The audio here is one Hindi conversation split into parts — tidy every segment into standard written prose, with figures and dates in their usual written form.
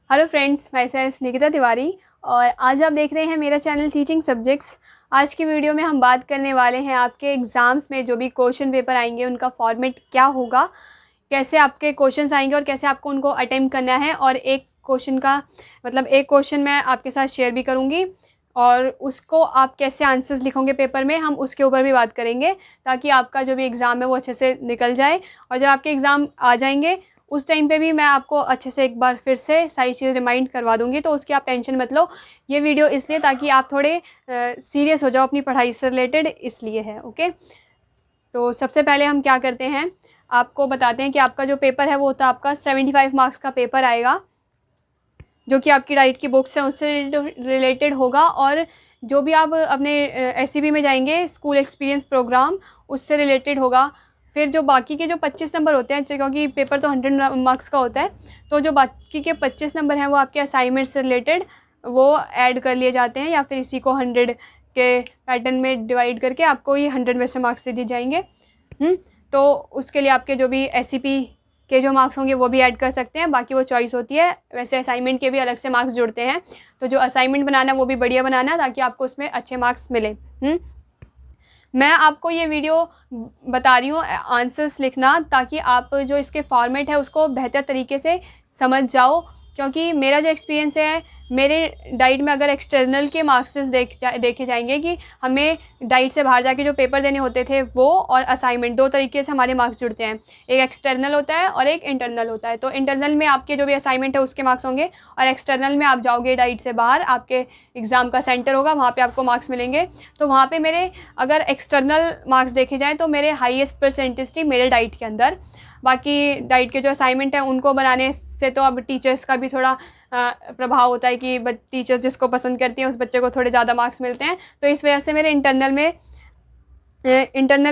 Hello friends, my self Nikita Tiwari और आज आप देख रहे हैं मेरा चैनल टीचिंग सब्जेक्ट्स। आज की वीडियो में हम बात करने वाले हैं आपके एग्ज़ाम्स में जो भी क्वेश्चन पेपर आएंगे उनका फॉर्मेट क्या होगा, कैसे आपके क्वेश्चंस आएंगे और कैसे आपको उनको अटेम्प्ट करना है। और एक क्वेश्चन मैं आपके साथ शेयर भी करूँगी और उसको आप कैसे आंसर्स लिखोगे पेपर में, हम उसके ऊपर भी बात करेंगे ताकि आपका जो भी एग्ज़ाम है वो अच्छे से निकल जाए। और जब आपके एग्ज़ाम आ जाएंगे उस टाइम पे भी मैं आपको अच्छे से एक बार फिर से सारी चीज़ रिमाइंड करवा दूँगी, तो उसकी आप टेंशन मत लो। ये वीडियो इसलिए ताकि आप थोड़े सीरियस हो जाओ अपनी पढ़ाई से रिलेटेड, इसलिए है। ओके, तो सबसे पहले हम क्या करते हैं, आपको बताते हैं कि आपका जो पेपर है वो होता है आपका 75 मार्क्स का पेपर आएगा, जो कि आपकी डाइट की बुक्स हैं उससे रिलेटेड होगा। और जो भी आप अपने SCB में जाएंगे, स्कूल एक्सपीरियंस प्रोग्राम, उससे रिलेटेड होगा। फिर जो बाकी के जो 25 नंबर होते हैं, क्योंकि पेपर तो 100 मार्क्स का होता है, तो जो बाकी के 25 नंबर हैं वो आपके असाइनमेंट से रिलेटेड वो ऐड कर लिए जाते हैं, या फिर इसी को 100 के पैटर्न में डिवाइड करके आपको ये 100 में से मार्क्स दे दिए जाएंगे। तो उसके लिए आपके जो भी SCP के जो मार्क्स होंगे वो भी ऐड कर सकते हैं, बाकी वो चॉइस होती है। वैसे असाइनमेंट के भी अलग से मार्क्स जुड़ते हैं, तो जो असाइनमेंट बनाना वो भी बढ़िया बनाना ताकि आपको उसमें अच्छे मार्क्स मिलें। मैं आपको ये वीडियो बता रही हूँ आंसर्स लिखना, ताकि आप जो इसके फॉर्मेट है उसको बेहतर तरीके से समझ जाओ। क्योंकि मेरा जो एक्सपीरियंस है, मेरे डाइट में अगर एक्सटर्नल के मार्क्स देखे जाएंगे कि हमें डाइट से बाहर जाके जो पेपर देने होते थे वो, और असाइनमेंट, दो तरीके से हमारे मार्क्स जुड़ते हैं। एक एक्सटर्नल होता है और एक इंटरनल होता है। तो इंटरनल में आपके जो भी असाइनमेंट है उसके मार्क्स होंगे, और एक्सटर्नल में आप जाओगे डाइट से बाहर, आपके एग्ज़ाम का सेंटर होगा, वहाँ पर आपको मार्क्स मिलेंगे। तो वहाँ पर मेरे अगर एक्सटर्नल मार्क्स देखे जाएँ तो मेरे हाईएस्ट परसेंटेज थी मेरे डाइट के अंदर। बाकी डाइट के जो असाइनमेंट है उनको बनाने से तो अब टीचर्स का भी थोड़ा प्रभाव होता है कि टीचर्स जिसको पसंद करती हैं उस बच्चे को थोड़े ज़्यादा मार्क्स मिलते हैं। तो इस वजह से मेरे इंटरनल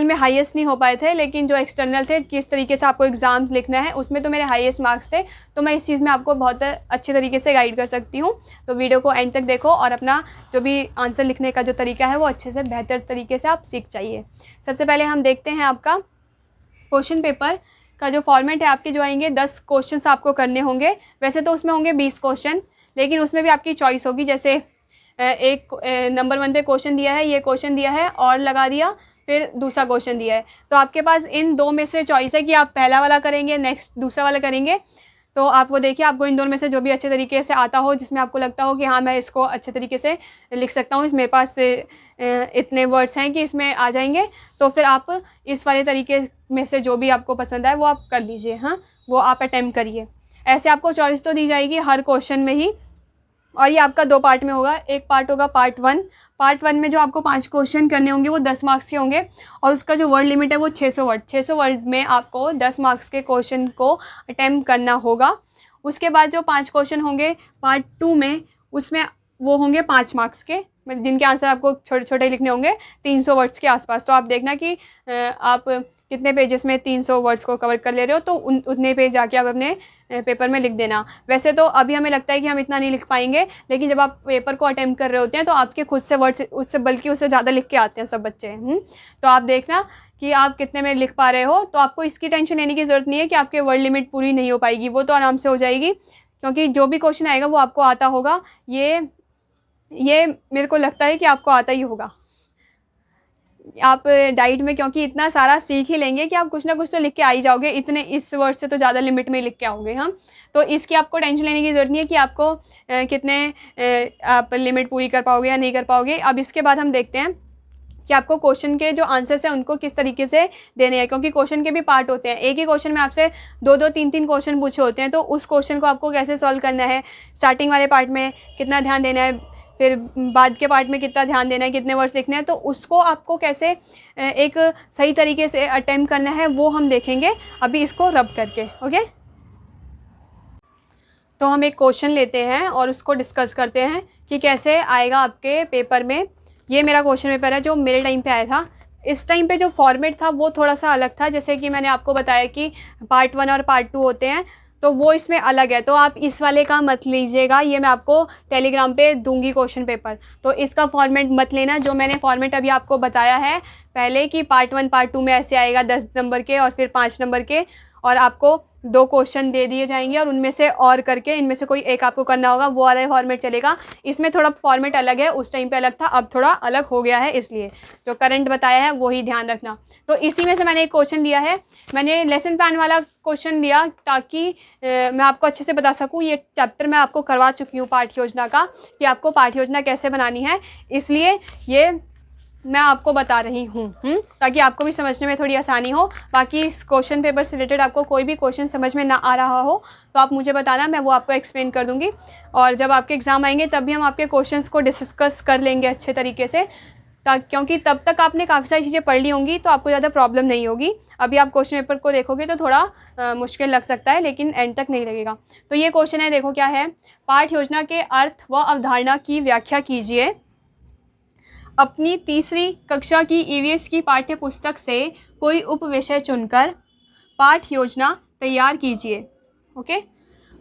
में हाईएस्ट नहीं हो पाए थे, लेकिन जो एक्सटर्नल थे, किस तरीके से आपको एग्ज़ाम्स लिखना है, उसमें तो मेरे हाईएस्ट मार्क्स थे। तो मैं इस चीज़ में आपको बहुत अच्छे तरीके से गाइड कर सकती हूँ। तो वीडियो को एंड तक देखो और अपना जो भी आंसर लिखने का जो तरीका है वो अच्छे से बेहतर तरीके से आप सीख जाइए। सबसे पहले हम देखते हैं आपका क्वेश्चन पेपर का जो फॉर्मेट है। आपके जो आएंगे 10 क्वेश्चंस आपको करने होंगे। वैसे तो उसमें होंगे 20 क्वेश्चन, लेकिन उसमें भी आपकी चॉइस होगी। जैसे एक नंबर 1 पे क्वेश्चन दिया है, ये क्वेश्चन दिया है और लगा दिया, फिर दूसरा क्वेश्चन दिया है, तो आपके पास इन दो में से चॉइस है कि आप पहला वाला करेंगे, नेक्स्ट दूसरा वाला करेंगे। तो आप वो देखिए, आपको इन दोनों में से जो भी अच्छे तरीके से आता हो, जिसमें आपको लगता हो कि हाँ मैं इसको अच्छे तरीके से लिख सकता हूँ, मेरे पास इतने वर्ड्स हैं कि इसमें आ जाएंगे, तो फिर आप इस वाले तरीके में से जो भी आपको पसंद आए वो आप कर लीजिए। हाँ, वो आप अटेम्प्ट करिए। ऐसे आपको चॉइस तो दी जाएगी हर क्वेश्चन में ही। और ये आपका 2 पार्ट में होगा। एक पार्ट होगा पार्ट 1। पार्ट 1 में जो आपको 5 क्वेश्चन करने होंगे वो 10 मार्क्स के होंगे, और उसका जो वर्ड लिमिट है वो 600 वर्ड। 600 वर्ड में आपको 10 मार्क्स के क्वेश्चन को अटेम्प्ट करना होगा। उसके बाद जो 5 क्वेश्चन होंगे पार्ट 2 में, उसमें वो होंगे 5 मार्क्स के, जिनके आंसर आपको छोटे छोटे लिखने होंगे 300 वर्ड्स के आसपास। तो आप देखना कि आप कितने पेजेस में 300 वर्ड्स को कवर कर ले रहे हो, तो उतने पेज जाके आप अपने पेपर में लिख देना। वैसे तो अभी हमें लगता है कि हम इतना नहीं लिख पाएंगे, लेकिन जब आप पेपर को अटेम्प्ट कर रहे होते हैं तो आपके खुद से वर्ड्स उससे बल्कि उससे ज़्यादा लिख के आते हैं सब बच्चे। तो आप देखना कि आप कितने में लिख पा रहे हो। तो आपको इसकी टेंशन लेने की ज़रूरत नहीं है कि आपके वर्ड लिमिट पूरी नहीं हो पाएगी, वो तो आराम से हो जाएगी, क्योंकि जो भी क्वेश्चन आएगा वो आपको आता होगा। ये मेरे को लगता है कि आपको आता ही होगा। आप डाइट में क्योंकि इतना सारा सीख ही लेंगे कि आप कुछ ना कुछ तो लिख के आ ही जाओगे, इतने इस वर्ड से तो ज़्यादा लिमिट में लिख के आओगे हम। तो इसकी आपको टेंशन लेने की ज़रूरत नहीं है कि आपको कितने आप लिमिट पूरी कर पाओगे या नहीं कर पाओगे। अब इसके बाद हम देखते हैं कि आपको क्वेश्चन के जो आंसर्स हैं उनको किस तरीके से देने हैं, क्योंकि क्वेश्चन के भी पार्ट होते हैं। एक ही क्वेश्चन में आपसे 2-2, 3-3 क्वेश्चन पूछे होते हैं, तो उस क्वेश्चन को आपको कैसे सॉल्व करना है, स्टार्टिंग वाले पार्ट में कितना ध्यान देना है, फिर बाद के पार्ट में कितना ध्यान देना है, कितने वर्ड्स लिखने हैं, तो उसको आपको कैसे एक सही तरीके से अटेम्प्ट करना है वो हम देखेंगे अभी इसको रब करके। ओके, तो हम एक क्वेश्चन लेते हैं और उसको डिस्कस करते हैं कि कैसे आएगा आपके पेपर में। ये मेरा क्वेश्चन पेपर है जो मेरे टाइम पे आया था। इस टाइम पे जो फॉर्मेट था वो थोड़ा सा अलग था। जैसे कि मैंने आपको बताया कि पार्ट 1 और पार्ट 2 होते हैं, तो वो इसमें अलग है। तो आप इस वाले का मत लीजिएगा, ये मैं आपको टेलीग्राम पे दूंगी क्वेश्चन पेपर, तो इसका फॉर्मेट मत लेना। जो मैंने फॉर्मेट अभी आपको बताया है पहले कि पार्ट 1 पार्ट 2 में ऐसे आएगा 10 नंबर के और फिर 5 नंबर के, और आपको 2 क्वेश्चन दे दिए जाएंगे और उनमें से और करके इनमें से कोई एक आपको करना होगा, वो वाला फॉर्मेट चलेगा। इसमें थोड़ा फॉर्मेट अलग है, उस टाइम पे अलग था, अब थोड़ा अलग हो गया है, इसलिए जो करंट बताया है वही ध्यान रखना। तो इसी में से मैंने एक क्वेश्चन लिया है, मैंने लेसन प्लान वाला क्वेश्चन लिया ताकि मैं आपको अच्छे से बता सकूँ। ये चैप्टर मैं आपको करवा चुकी हूँ पाठ्य योजना का, कि आपको पाठ्य योजना कैसे बनानी है, इसलिए ये मैं आपको बता रही हूँ ताकि आपको भी समझने में थोड़ी आसानी हो। बाकी इस क्वेश्चन पेपर से रिलेटेड आपको कोई भी क्वेश्चन समझ में ना आ रहा हो तो आप मुझे बताना, मैं वो आपको एक्सप्लेन कर दूँगी। और जब आपके एग्ज़ाम आएंगे तब भी हम आपके क्वेश्चंस को डिस्कस कर लेंगे अच्छे तरीके से, क्योंकि तब तक आपने काफ़ी सारी चीज़ें पढ़ ली होंगी तो आपको ज़्यादा प्रॉब्लम नहीं होगी। अभी आप क्वेश्चन पेपर को देखोगे तो थोड़ा मुश्किल लग सकता है, लेकिन एंड तक नहीं लगेगा। तो ये क्वेश्चन है, देखो क्या है। पाठ्य योजना के अर्थ व अवधारणा की व्याख्या कीजिए। अपनी तीसरी कक्षा की ईवीएस की पाठ्य पुस्तक से कोई उपविषय चुनकर पाठ्य योजना तैयार कीजिए। ओके,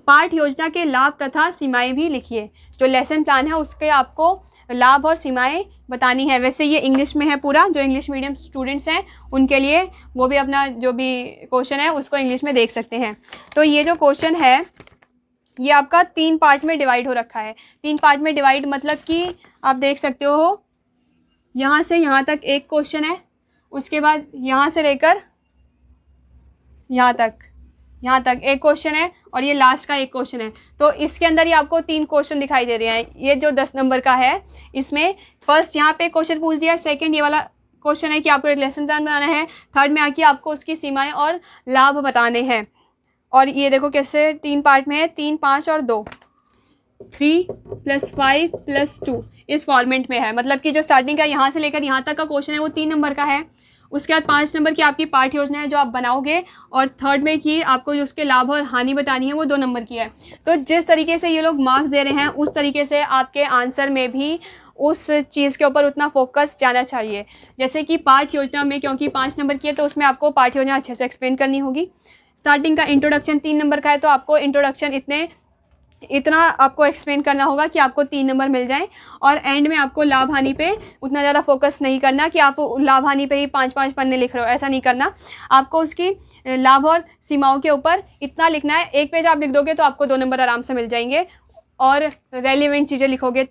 पाठ्य योजना के लाभ तथा सीमाएं भी लिखिए। जो लेसन प्लान है उसके आपको लाभ और सीमाएं बतानी है। वैसे ये इंग्लिश में है पूरा, जो इंग्लिश मीडियम स्टूडेंट्स हैं उनके लिए वो भी अपना जो भी क्वेश्चन है उसको इंग्लिश में देख सकते हैं। तो ये जो क्वेश्चन है ये आपका 3 पार्ट में डिवाइड हो रखा है। 3 पार्ट में डिवाइड मतलब कि आप देख सकते हो यहाँ से यहाँ तक एक क्वेश्चन है, उसके बाद यहाँ से लेकर यहाँ तक एक क्वेश्चन है और ये लास्ट का एक क्वेश्चन है। तो इसके अंदर ही आपको 3 क्वेश्चन दिखाई दे रहे हैं। ये जो 10 नंबर का है इसमें फर्स्ट यहाँ पे क्वेश्चन पूछ दिया, सेकंड ये वाला क्वेश्चन है कि आपको एक लेसन प्लान बनाना है, थर्ड में आके आपको उसकी सीमाएं और लाभ बताने हैं। और ये देखो कैसे 3 पार्ट में है, 3, 5 और 2, 3 + 5 + 2 इस फॉर्मेट में है। मतलब कि जो स्टार्टिंग का यहाँ से लेकर यहाँ तक का क्वेश्चन है वो 3 नंबर का है, उसके बाद 5 नंबर की आपकी पाठ्य योजना है जो आप बनाओगे, और थर्ड में कि आपको जो उसके लाभ और हानि बतानी है वो 2 नंबर की है। तो जिस तरीके से ये लोग मार्क्स दे रहे हैं उस तरीके से आपके आंसर में भी उस चीज़ के ऊपर उतना फोकस जाना चाहिए। जैसे कि पाठ्य योजना में क्योंकि 5 नंबर की है तो उसमें आपको पाठ्य योजना अच्छे से एक्सप्लेन करनी होगी। स्टार्टिंग का इंट्रोडक्शन 3 नंबर का है तो आपको इंट्रोडक्शन इतना आपको एक्सप्लेन करना होगा कि आपको 3 नंबर मिल जाएं। और एंड में आपको लाभ हानि पे उतना ज़्यादा फोकस नहीं करना कि आप लाभ हानि पे ही 5-5 पन्ने लिख रहे हो, ऐसा नहीं करना। आपको उसकी लाभ और सीमाओं के ऊपर इतना लिखना है। 1 पेज आप लिख दोगे तो आपको 2 नंबर आराम से मिल जाएंगे, और रेलिवेंट चीज़ें लिखोगे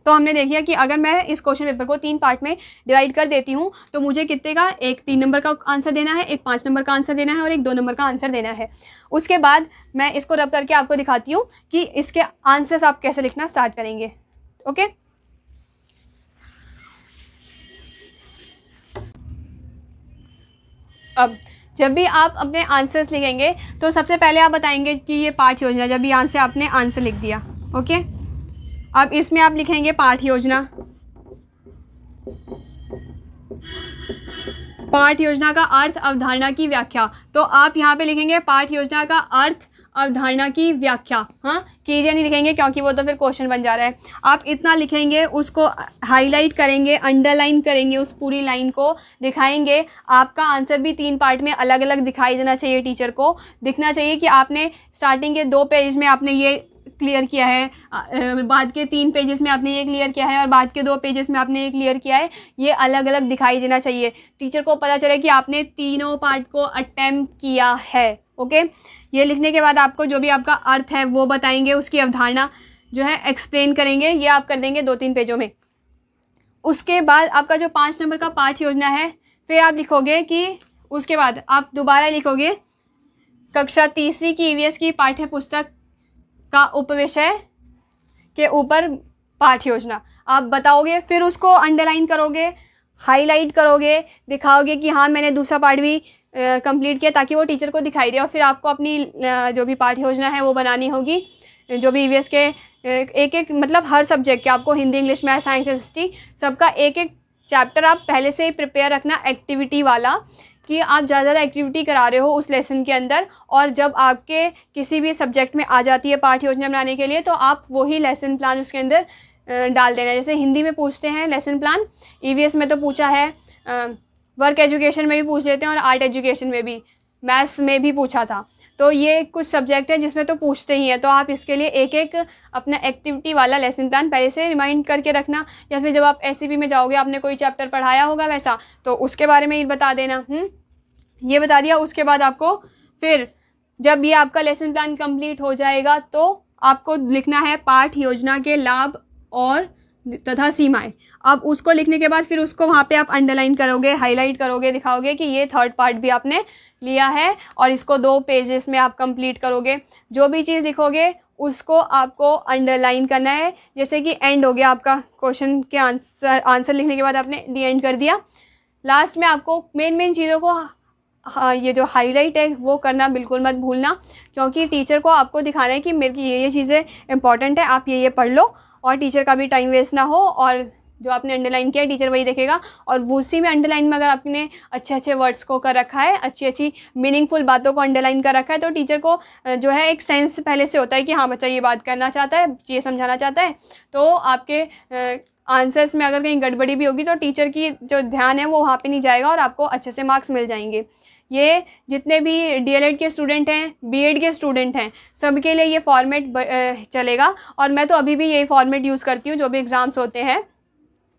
तो हमने देखिए कि अगर मैं इस क्वेश्चन पेपर को 3 पार्ट में डिवाइड कर देती हूँ तो मुझे कितने का, एक 3 नंबर का आंसर देना है, एक 5 नंबर का आंसर देना है और एक 2 नंबर का आंसर देना है। उसके बाद मैं इसको रब करके आपको दिखाती हूँ कि इसके आंसर्स आप कैसे लिखना स्टार्ट करेंगे। ओके, अब जब भी आप अपने आंसर्स लिखेंगे तो सबसे पहले आप बताएंगे कि ये पाठ्य योजना, जब भी यहाँ से आपने आंसर लिख दिया। ओके, अब इसमें आप लिखेंगे पाठ्य योजना। पाठ्य योजना का अर्थ, अवधारणा की व्याख्या। तो आप यहाँ पे लिखेंगे पाठ्य योजना का अर्थ, अवधारणा की व्याख्या। हाँ, कीजिए नहीं लिखेंगे क्योंकि वो तो फिर क्वेश्चन बन जा रहा है। आप इतना लिखेंगे, उसको हाईलाइट करेंगे, अंडरलाइन करेंगे, उस पूरी लाइन को दिखाएंगे। आपका आंसर भी 3 पार्ट में अलग अलग दिखाई देना चाहिए, टीचर को दिखना चाहिए कि आपने स्टार्टिंग के 2 पेज में आपने ये क्लियर किया है, बाद के 3 पेजेस में आपने ये क्लियर किया है और बाद के 2 पेजेस में आपने ये क्लियर किया है। ये अलग अलग दिखाई देना चाहिए, टीचर को पता चले कि आपने तीनों पार्ट को अटेम्प्ट किया है। ओके, ये लिखने के बाद आपको जो भी आपका अर्थ है वो बताएंगे, उसकी अवधारणा जो है एक्सप्लेन करेंगे। ये आप कर देंगे 2-3 पेजों में। उसके बाद आपका जो 5 नंबर का पाठ्य योजना है, फिर आप लिखोगे कि उसके बाद आप दोबारा लिखोगे कक्षा 3री की ईवीएस की पाठ्य पुस्तक का उपविषय के ऊपर पाठ्य योजना आप बताओगे। फिर उसको अंडरलाइन करोगे, हाईलाइट करोगे, दिखाओगे कि हाँ मैंने दूसरा पार्ट भी कंप्लीट किया, ताकि वो टीचर को दिखाई दे। और फिर आपको अपनी जो भी पाठ्य योजना है वो बनानी होगी। जो भी ईवीएस के एक मतलब हर सब्जेक्ट के, आपको Hindi, English, math, science, SST सबका एक चैप्टर आप पहले से ही प्रिपेयर रखना, एक्टिविटी वाला, कि आप ज़्यादा एक्टिविटी करा रहे हो उस लेसन के अंदर। और जब आपके किसी भी सब्जेक्ट में आ जाती है पाठ्य योजना बनाने के लिए तो आप वही लेसन प्लान उसके अंदर डाल देना। जैसे हिंदी में पूछते हैं लेसन प्लान, ईवीएस में तो पूछा है, वर्क एजुकेशन में भी पूछ लेते हैं और आर्ट एजुकेशन में भी, मैथ्स में भी पूछा था। तो ये कुछ सब्जेक्ट है जिसमें तो पूछते ही हैं। तो आप इसके लिए एक अपना एक्टिविटी वाला लेसन प्लान पहले से रिमाइंड करके रखना, या फिर जब आप एससीपी में जाओगे आपने कोई चैप्टर पढ़ाया होगा वैसा, तो उसके बारे में ही बता देना। ये बता दिया। उसके बाद आपको फिर जब ये आपका लेसन प्लान कंप्लीट हो जाएगा तो आपको लिखना है पाठ योजना के लाभ और तथा सीमाएं। अब उसको लिखने के बाद फिर उसको वहाँ पे आप अंडरलाइन करोगे, हाईलाइट करोगे, दिखाओगे कि ये थर्ड पार्ट भी आपने लिया है और इसको 2 पेजेस में आप कंप्लीट करोगे। जो भी चीज़ लिखोगे उसको आपको अंडरलाइन करना है। जैसे कि एंड हो गया आपका क्वेश्चन के आंसर लिखने के बाद आपने दी एंड कर दिया। लास्ट में आपको मेन चीज़ों को ये जो हाईलाइट है वो करना बिल्कुल मत भूलना, क्योंकि टीचर को आपको दिखाना है कि मेरे की ये चीज़ें इंपॉर्टेंट है, आप ये पढ़ लो और टीचर का भी टाइम वेस्ट ना हो। और जो आपने अंडरलाइन किया टीचर वही देखेगा और उसी में अंडरलाइन में अगर आपने अच्छे वर्ड्स को कर रखा है, अच्छी मीनिंगफुल बातों को अंडरलाइन कर रखा है, तो टीचर को जो है एक सेंस पहले से होता है कि हाँ बच्चा ये बात करना चाहता है, ये समझाना चाहता है। तो आपके आंसर्स में अगर कहीं गड़बड़ी भी होगी तो टीचर की जो ध्यान है वो वहाँ पे नहीं जाएगा और आपको अच्छे से मार्क्स मिल जाएंगे। ये जितने भी डीएलएड के स्टूडेंट हैं, बीएड के स्टूडेंट हैं, सबके लिए ये फॉर्मेट चलेगा। और मैं तो अभी भी यही फॉर्मेट यूज़ करती हूँ। जो भी एग्ज़ाम्स होते हैं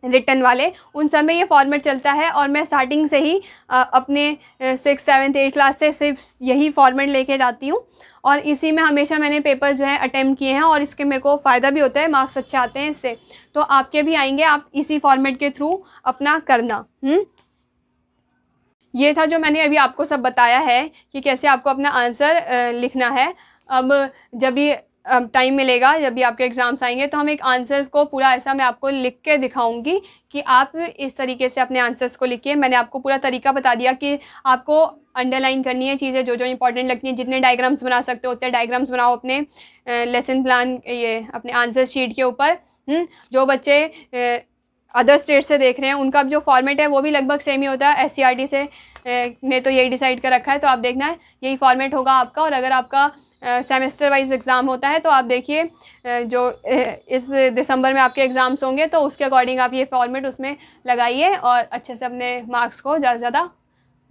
रिटन वाले उन सब में ये फॉर्मेट चलता है और मैं स्टार्टिंग से ही अपने 6th 7th 8th क्लास से सिर्फ यही फॉर्मेट लेके जाती हूँ और इसी में हमेशा मैंने पेपर जो है अटेम्प्ट किए हैं और इसके मेरे को फ़ायदा भी होता है, मार्क्स अच्छे आते हैं इससे। तो आपके भी आएंगे, आप इसी फॉर्मेट के थ्रू अपना करना। ये था जो मैंने अभी आपको सब बताया है कि कैसे आपको अपना आंसर लिखना है। अब जब भी टाइम मिलेगा, जब भी आपके एग्ज़ाम्स आएंगे, तो हम एक आंसर्स को पूरा ऐसा मैं आपको लिख के दिखाऊंगी कि आप इस तरीके से अपने आंसर्स को लिखिए। मैंने आपको पूरा तरीका बता दिया कि आपको अंडरलाइन करनी है चीज़ें जो इंपॉर्टेंट लगती हैं। जितने डायग्राम्स बना सकते हो उतने डायग्राम्स बनाओ अपने लेसन प्लान ये अपने आंसर शीट के ऊपर। जो बच्चे अदर स्टेट से देख रहे हैं उनका जो फॉर्मेट है वो भी लगभग सेम ही होता है। एससीईआरटी से ने तो यही डिसाइड कर रखा है, तो आप देखना है यही फॉर्मेट होगा आपका। और अगर आपका सेमेस्टर वाइज एग्ज़ाम होता है तो आप देखिए जो इस दिसंबर में आपके एग्ज़ाम्स होंगे तो उसके अकॉर्डिंग आप ये फॉर्मेट उसमें लगाइए और अच्छे से अपने मार्क्स को ज़्यादा से ज़्यादा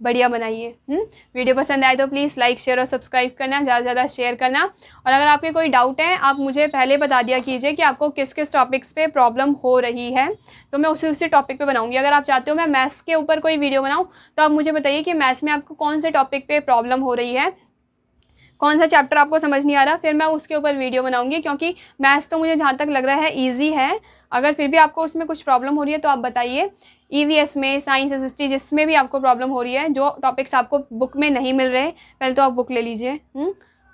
बढ़िया बनाइए। वीडियो पसंद आए तो प्लीज़ लाइक शेयर और सब्सक्राइब करना, ज़्यादा से ज़्यादा शेयर करना। और अगर आपके कोई डाउट है आप मुझे पहले बता दिया कीजिए कि आपको किस किस टॉपिक्स पे प्रॉब्लम हो रही है, तो मैं उसी टॉपिक पे बनाऊंगी। अगर आप चाहते हो मैं मैथ्स के ऊपर कोई वीडियो बनाऊँ तो आप मुझे बताइए कि मैथ्स में आपको कौन से टॉपिक पे प्रॉब्लम हो रही है, कौन सा चैप्टर आपको समझ नहीं आ रहा, फिर मैं उसके ऊपर वीडियो बनाऊंगी। क्योंकि मैथ्स तो मुझे जहाँ तक लग रहा है ईजी है। अगर फिर भी आपको उसमें कुछ प्रॉब्लम हो रही है तो आप बताइए। ईवीएस में, साइंस, एसएसटी जिसमें भी आपको प्रॉब्लम हो रही है, जो टॉपिक्स आपको बुक में नहीं मिल रहे, पहले तो आप बुक ले लीजिए।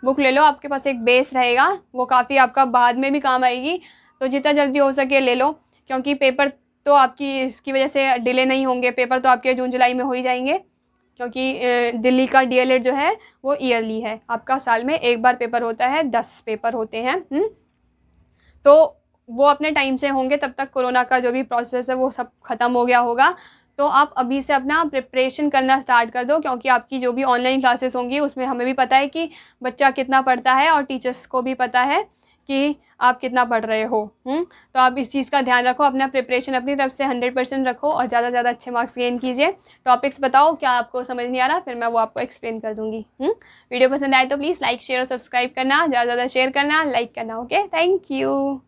बुक ले लो, आपके पास एक बेस रहेगा, वो काफ़ी आपका बाद में भी काम आएगी। तो जितना जल्दी हो सके ले लो, क्योंकि पेपर तो आपकी इसकी वजह से डिले नहीं होंगे। पेपर तो आपके जून जुलाई में हो ही जाएंगे, क्योंकि दिल्ली का डीएलएड जो है वो ईयरली है। आपका साल में एक बार पेपर होता है, 10 पेपर होते हैं। तो वो अपने टाइम से होंगे, तब तक कोरोना का जो भी प्रोसेस है वो सब ख़त्म हो गया होगा। तो आप अभी से अपना प्रिपरेशन करना स्टार्ट कर दो, क्योंकि आपकी जो भी ऑनलाइन क्लासेस होंगी उसमें हमें भी पता है कि बच्चा कितना पढ़ता है और टीचर्स को भी पता है कि आप कितना पढ़ रहे हो। तो आप इस चीज़ का ध्यान रखो, अपना प्रिपरेशन अपनी तरफ से 100% रखो और ज़्यादा से ज़्यादा अच्छे मार्क्स गेन कीजिए। टॉपिक्स बताओ क्या आपको समझ नहीं आ रहा, फिर मैं वो आपको एक्सप्लेन कर दूँगी। वीडियो पसंद आए तो प्लीज़ लाइक शेयर और सब्सक्राइब करना, ज़्यादा से ज़्यादा शेयर करना, लाइक करना। Okay, thank you.